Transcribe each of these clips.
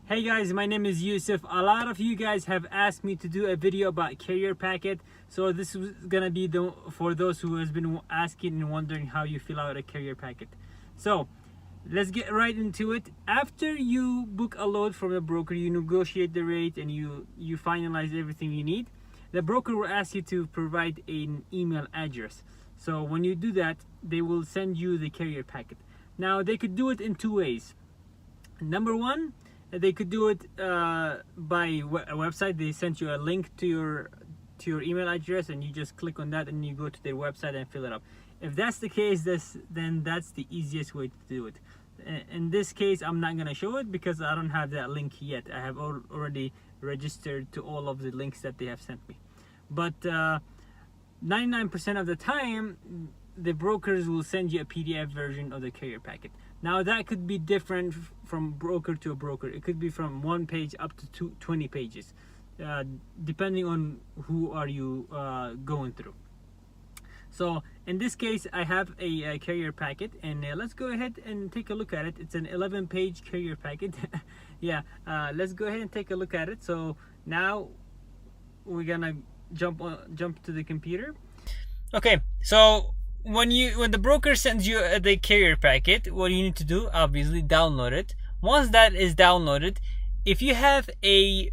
Hey guys, my name is Yusuf. A lot of you guys have asked me to do a video about carrier packet, so this is gonna be for those who has been asking and wondering how you fill out a carrier packet. So let's get right into it. After you book a load from a broker, you negotiate the rate and you finalize everything you need. The broker will ask you to provide an email address. So when you do that, they will send you the carrier packet. Now they could do it in two ways. Number one, they could do it by a website. They sent you a link to your email address, and you just click on that and you go to their website and fill it up. If that's the case, then that's the easiest way to do it. In this case, I'm not gonna show it because I don't have that link yet. I have already registered to all of the links that they have sent me. But 99% of the time, the brokers will send you a PDF version of the carrier packet. Now that could be different from broker to broker. It could be from 1 page up to 20 pages, depending on who are you going through. So in this case, I have a carrier packet, and let's go ahead and take a look at it. It's an 11-page carrier packet. Yeah, let's go ahead and take a look at it. So now we're gonna jump to the computer. Okay, so when the broker sends you the carrier packet, what you need to do, obviously, download it. Once that is downloaded, if you have a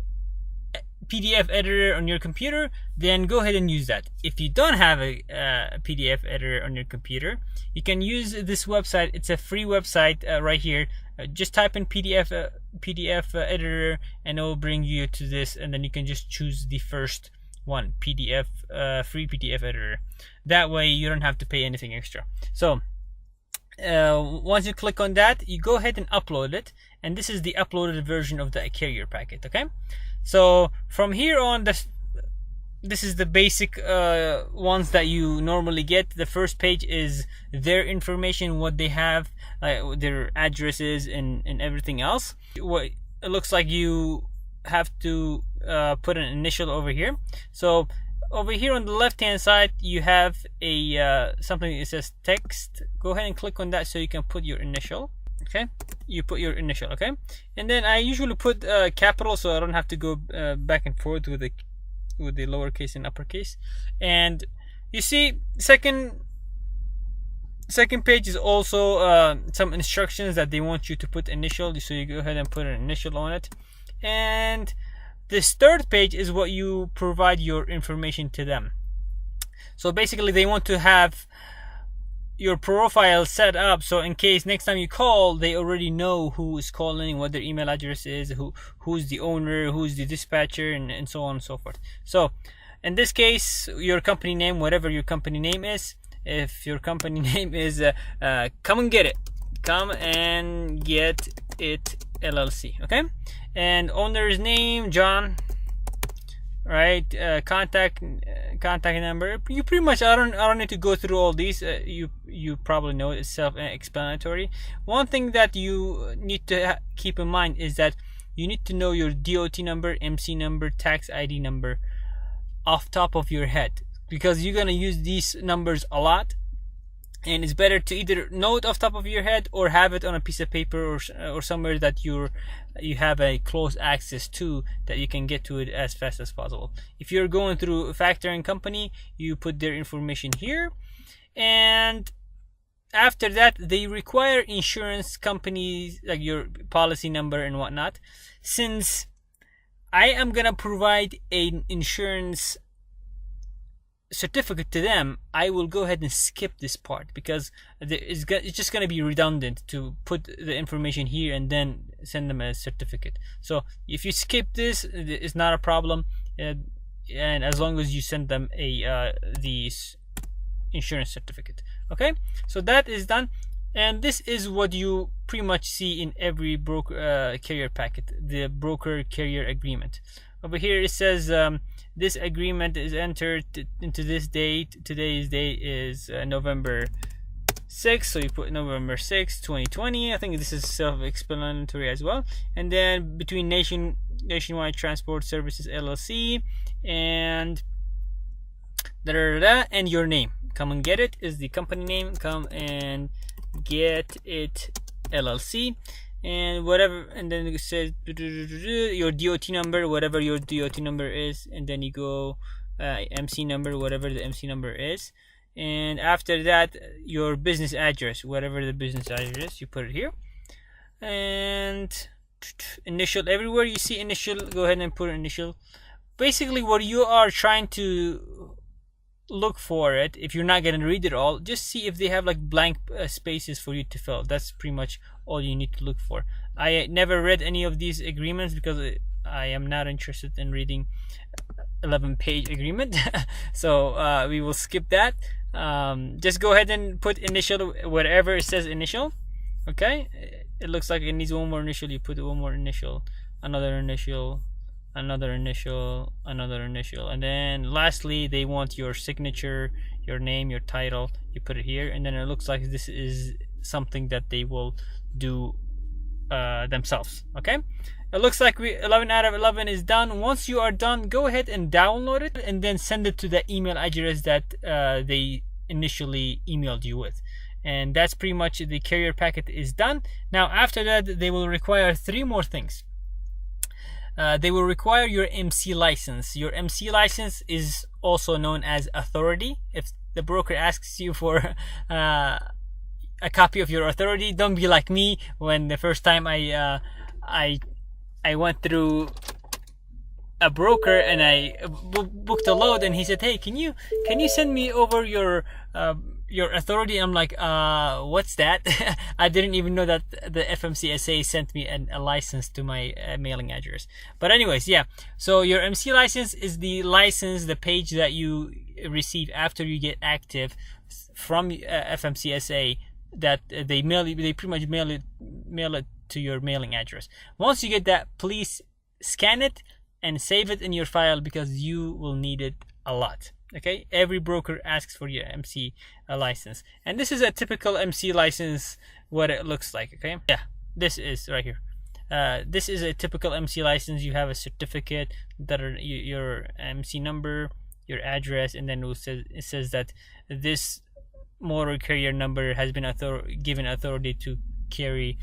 PDF editor on your computer, then go ahead and use that. If you don't have a PDF editor on your computer, you can use this website. It's a free website right here. Just type in PDF editor, and it will bring you to this, and then you can just choose the first one, PDF free PDF editor. That way you don't have to pay anything extra. So once you click on that, you go ahead and upload it, and this is the uploaded version of the carrier packet. Okay, so from here on, this is the basic ones that you normally get. The first page is their information, what they have, their addresses, and everything else. What it looks like, you have to put an initial over here. So over here on the left hand side, you have a something that says text. Go ahead and click on that so you can put your initial. Okay, you put your initial. Okay, and then I usually put capital, so I don't have to go back and forth with the lowercase and uppercase. And you see, second page is also some instructions that they want you to put initial, so you go ahead and put an initial on it. And this third page is what you provide your information to them. So basically, they want to have your profile set up, so in case next time you call, they already know who is calling, what their email address is, who's the owner, who's the dispatcher, and so on and so forth. So in this case, your company name, whatever your company name is. If your company name is Come and Get It LLC, okay, and owner's name John, right? Contact number. You pretty much, I don't need to go through all these. You probably know, it's self-explanatory. One thing that you need to keep in mind is that you need to know your DOT number, MC number, tax ID number off top of your head, because you're gonna use these numbers a lot. And it's better to either know it off top of your head or have it on a piece of paper or somewhere that you have a close access to, that you can get to it as fast as possible. If you're going through a factoring company, you put their information here, and after that they require insurance companies, like your policy number and whatnot. Since I am gonna provide an insurance certificate to them, I will go ahead and skip this part, because it's just going to be redundant to put the information here and then send them a certificate. So if you skip this, it's not a problem, and as long as you send them the insurance certificate. Okay, so that is done, and this is what you pretty much see in every broker carrier packet, the broker carrier agreement. Over here it says this agreement is entered into this date. Today's date is November 6th, so you put November 6th, 2020. I think this is self-explanatory as well. And then between Nationwide Transport Services LLC and and your name. Come and Get It is the company name. Come and Get It LLC. and whatever, and then it says your DOT number, whatever your DOT number is, and then you go MC number, whatever the MC number is, and after that your business address, whatever the business address, you put it here, and initial, everywhere you see initial, go ahead and put initial. Basically what you are trying to look for it, if you're not going to read it all, just see if they have like blank spaces for you to fill. That's pretty much all you need to look for. I never read any of these agreements because I am not interested in reading 11-page agreement. So we will skip that. Just go ahead and put initial wherever it says initial. Okay, it looks like it needs one more initial. You put one more initial, another initial, another initial, another initial, and then lastly they want your signature, your name, your title. You put it here, and then it looks like this is something that they will do themselves. Okay, it looks like 11 out of 11 is done. Once you are done, go ahead and download it and then send it to the email address that they initially emailed you with. And that's pretty much, the carrier packet is done. Now after that they will require 3 more things. They will require your MC license. Your MC license is also known as authority. If the broker asks you for a copy of your authority, don't be like me when the first time I went through a broker and I booked a load, and he said, "Hey, can you send me over your authority?" I'm like, what's that? I didn't even know that the FMCSA sent me a license to my mailing address. But anyways, yeah, so your MC license is the license, the page that you receive after you get active from FMCSA, that they pretty much mail it to your mailing address. Once you get that, please scan it and save it in your file, because you will need it a lot. Okay, every broker asks for your MC license, and this is a typical MC license, what it looks like. Okay, yeah, this is right here. This is a typical MC license. You have a certificate that are your MC number, your address, and then it says that this motor carrier number has been given authority to carry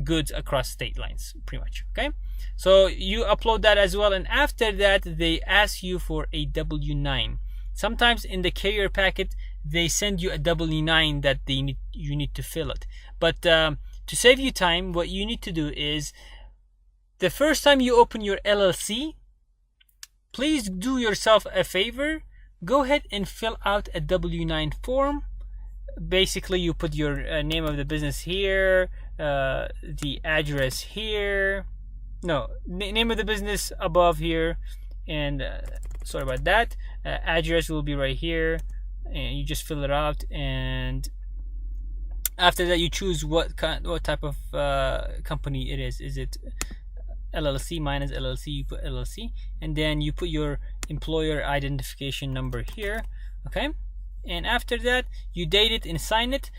goods across state lines, pretty much. Okay, so you upload that as well, and after that they ask you for a W-9. Sometimes in the carrier packet they send you a W-9 that you need to fill it, but to save you time, what you need to do is, the first time you open your LLC, please do yourself a favor, go ahead and fill out a W-9 form. Basically you put your name of the business here, the address here, no, name of the business above here, and sorry about that, address will be right here, and you just fill it out. And after that you choose what type of company it is. Is it LLC? Mine is LLC. You put LLC, and then you put your employer identification number here. Okay, and after that you date it and sign it.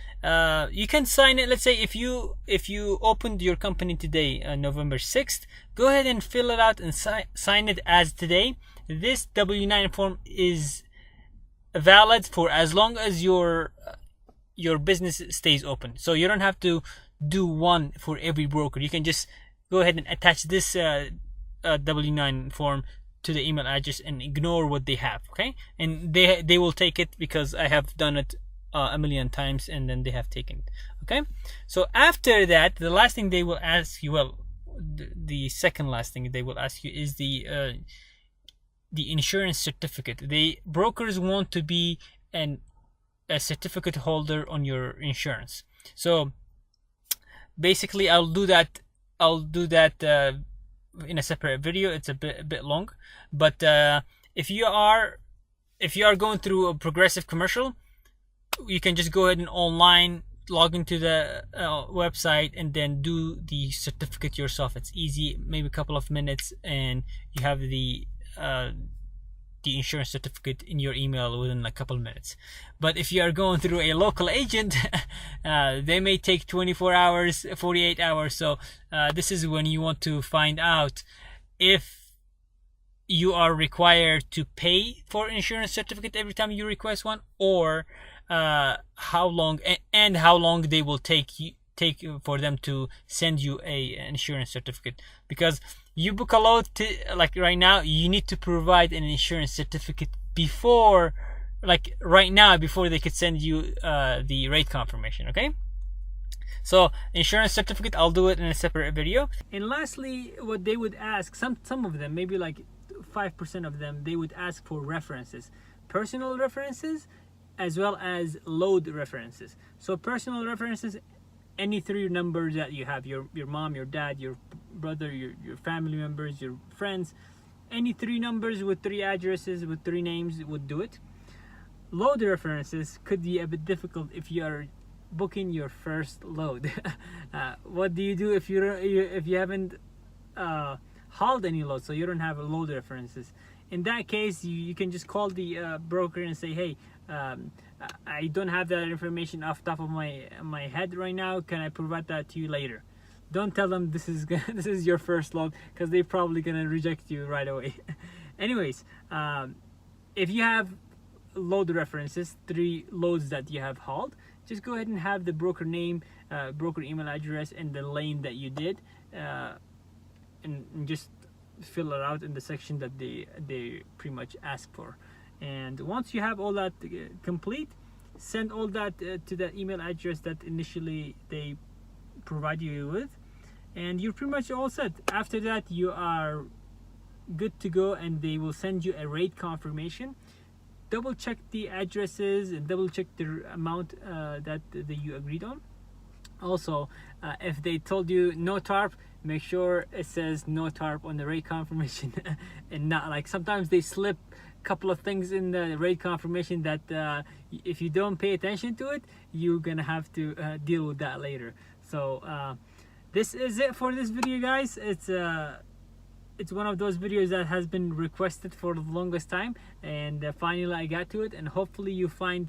You can sign it, let's say if you opened your company today, November 6th, go ahead and fill it out and sign it as today. This W-9 form is valid for as long as your business stays open, so you don't have to do one for every broker. You can just go ahead and attach this W-9 form to the email address and ignore what they have. Okay, and they will take it, because I have done it a million times, and then they have taken it. Okay, so after that, the last thing they will ask you, well, the second last thing they will ask you is the insurance certificate. The brokers want to be a certificate holder on your insurance. So basically I'll do that in a separate video. It's a bit long, but if you are going through a Progressive commercial, you can just go ahead and online log into the website and then do the certificate yourself. It's easy, maybe a couple of minutes, and you have the insurance certificate in your email within a couple of minutes. But if you are going through a local agent, they may take 24 hours, 48 hours. So this is when you want to find out if you are required to pay for insurance certificate every time you request one, or how long they will take take for them to send you a insurance certificate, because you book a load to, like right now, you need to provide an insurance certificate before, like right now, before they could send you the rate confirmation. Okay, so insurance certificate, I'll do it in a separate video. And lastly, what they would ask, some of them, maybe like 5% of them, they would ask for references, personal references as well as load references. So personal references, any 3 numbers that you have, your mom, your dad, your brother, your family members, your friends, any 3 numbers with 3 addresses with 3 names would do it. Load references could be a bit difficult if you are booking your first load. What do you do if you haven't hauled any loads, so you don't have a load references? In that case, you can just call the broker and say, hey, I don't have that information off the top of my head right now, can I provide that to you later? Don't tell them this is your first load, because they're probably gonna reject you right away. Anyways, if you have load references, 3 loads that you have hauled, just go ahead and have the broker name, broker email address, and the lane that you did, and just fill it out in the section that they pretty much ask for. And once you have all that complete, send all that to that email address that initially they provide you with, and you're pretty much all set. After that, you are good to go, and they will send you a rate confirmation. Double check the addresses and double check the amount that you agreed on. Also, if they told you no tarp, make sure it says no tarp on the rate confirmation and not, like, sometimes they slip a couple of things in the rate confirmation that if you don't pay attention to it, you're gonna have to deal with that later. So this is it for this video, guys. It's one of those videos that has been requested for the longest time, and finally I got to it, and hopefully you find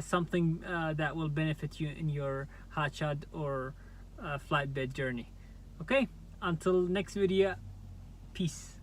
something that will benefit you in your hotshot or flatbed journey. Okay, until next video, peace.